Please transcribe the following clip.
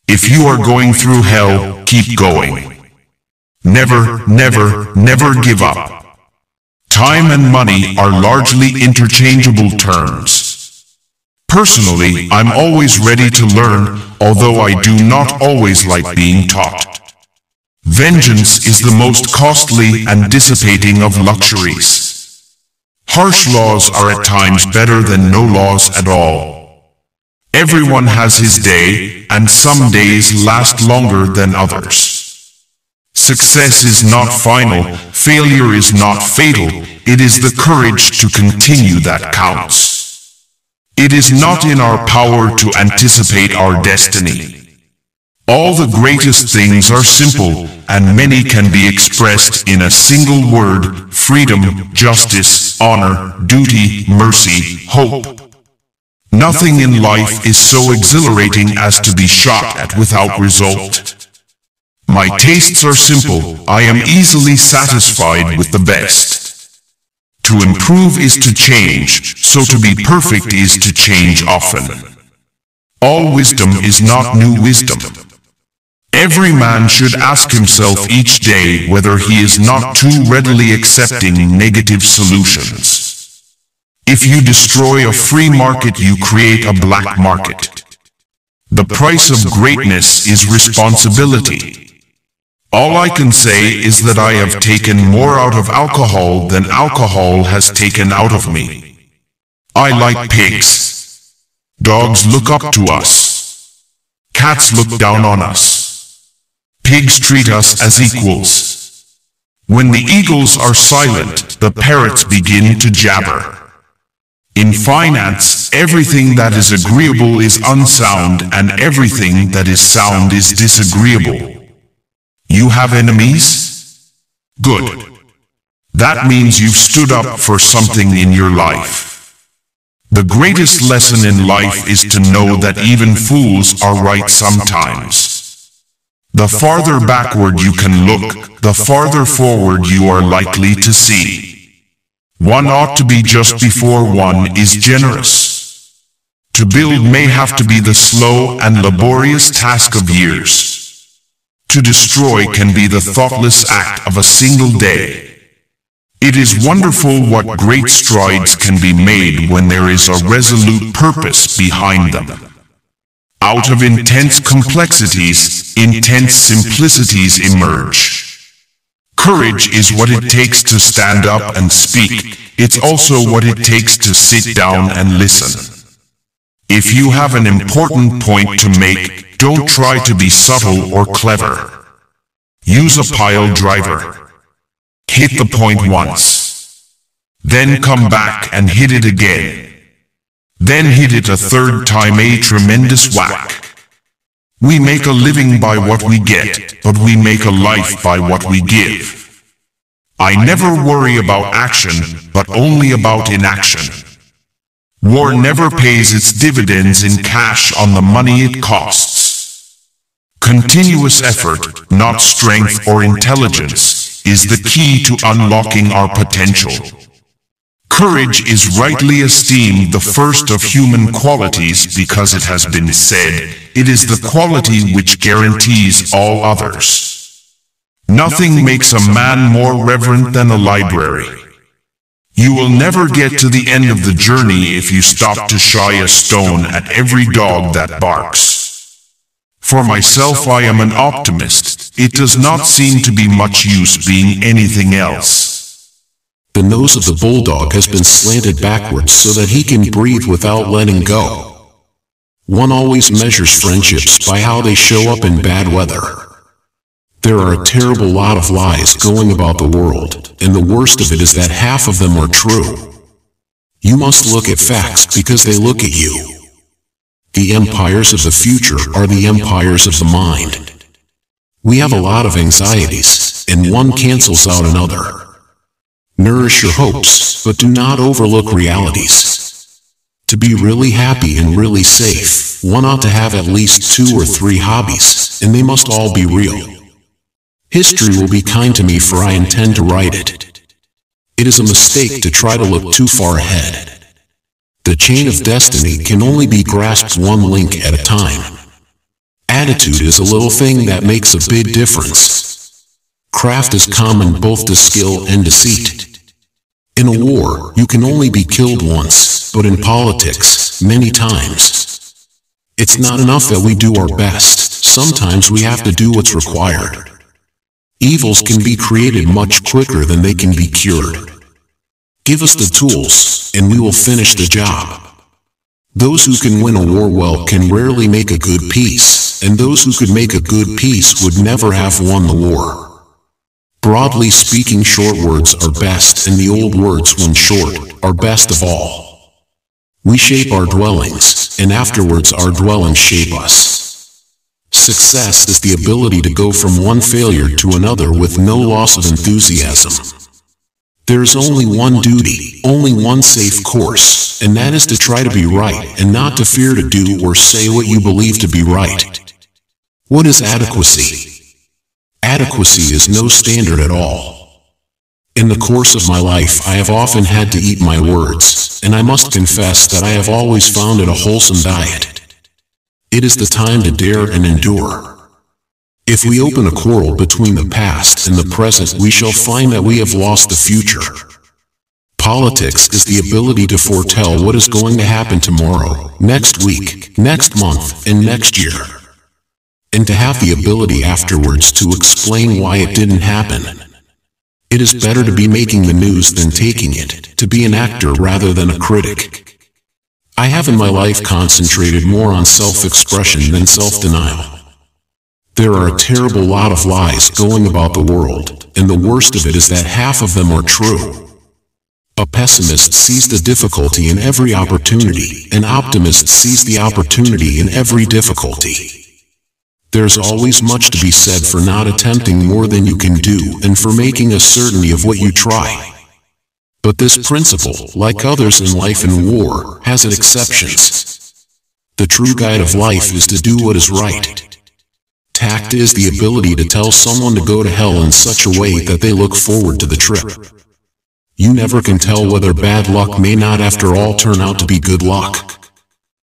If you are going through hell, keep going. Never, never, never give up. Time and money are largely interchangeable terms. Personally, I'm always ready to learn, although I do not always like being taught. Vengeance is the most costly and dissipating of luxuries. Harsh laws are at times better than no laws at all. Everyone has his day, and some days last longer than others. Success is not final, failure is not fatal, it is the courage to continue that counts. It is not in our power to anticipate our destiny. All the greatest things are simple, and many can be expressed in a single word: freedom, justice, honor, duty, mercy, hope. Nothing in life is so exhilarating as to be shot at without result. My tastes are simple, I am easily satisfied with the best. To improve is to change, so to be perfect is to change often. All wisdom is not new wisdom. Every man should ask himself each day whether he is not too readily accepting negative solutions. If you destroy a free market, you create a black market. The price of greatness is responsibility. All I can say is that I have taken more out of alcohol than alcohol has taken out of me. I like pigs. Dogs look up to us. Cats look down on us. Pigs treat us as equals. When the eagles are silent, the parrots begin to jabber. In finance, everything that is agreeable is unsound, and everything that is sound is disagreeable. You have enemies? Good. That means you've stood up for something in your life. The greatest lesson in life is to know that even fools are right sometimes. The farther backward you can look, the farther forward you are likely to see. One ought to be just before one is generous. To build may have to be the slow and laborious task of years. To destroy can be the thoughtless act of a single day. It is wonderful what great strides can be made when there is a resolute purpose behind them. Out of intense complexities, intense simplicities emerge. Courage is what it takes to stand up and speak. It's also what it takes to sit down and listen. If you have an important point to make, don't try to be subtle or clever. Use a pile driver. Hit the point once. Then come back and hit it again. Then hit it a third time, a tremendous whack. We make a living by what we get, but we make a life by what we give. I never worry about action, but only about inaction. War never pays its dividends in cash on the money it costs. Continuous effort, not strength or intelligence, is the key to unlocking our potential. Courage is rightly esteemed the first of human qualities because it has been said, it is the quality which guarantees all others. Nothing makes a man more reverent than a library. You will never get to the end of the journey if you stop to shy a stone at every dog that barks. For myself, I am an optimist. It does not seem to be much use being anything else. The nose of the bulldog has been slanted backwards so that he can breathe without letting go. One always measures friendships by how they show up in bad weather. There are a terrible lot of lies going about the world, and the worst of it is that half of them are true. You must look at facts because they look at you. The empires of the future are the empires of the mind. We have a lot of anxieties, and one cancels out another. Nourish your hopes, but do not overlook realities. To be really happy and really safe, one ought to have at least 2 or 3 hobbies, and they must all be real. History will be kind to me, for I intend to write it. It is a mistake to try to look too far ahead. The chain of destiny can only be grasped one link at a time. Attitude is a little thing that makes a big difference. Craft is common both to skill and deceit. In a war, you can only be killed once, but in politics, many times. It's not enough that we do our best, sometimes we have to do what's required. Evils can be created much quicker than they can be cured. Give us the tools, and we will finish the job. Those who can win a war well can rarely make a good peace, and those who could make a good peace would never have won the war. Broadly speaking, short words are best, and the old words, when short, are best of all. We shape our dwellings, and afterwards our dwellings shape us. Success is the ability to go from one failure to another with no loss of enthusiasm. There is only one duty, only one safe course, and that is to try to be right and not to fear to do or say what you believe to be right. What is adequacy? Adequacy is no standard at all. In the course of my life, I have often had to eat my words, and I must confess that I have always found it a wholesome diet. It is the time to dare and endure. If we open a quarrel between the past and the present, we shall find that we have lost the future. Politics is the ability to foretell what is going to happen tomorrow, next week, next month, and next year. And to have the ability afterwards to explain why it didn't happen. It is better to be making the news than taking it, to be an actor rather than a critic. I have in my life concentrated more on self-expression than self-denial. There are a terrible lot of lies going about the world, and the worst of it is that half of them are true. A pessimist sees the difficulty in every opportunity, an optimist sees the opportunity in every difficulty. There's always much to be said for not attempting more than you can do and for making a certainty of what you try. But this principle, like others in life and war, has its exceptions. The true guide of life is to do what is right. Tact is the ability to tell someone to go to hell in such a way that they look forward to the trip. You never can tell whether bad luck may not after all turn out to be good luck.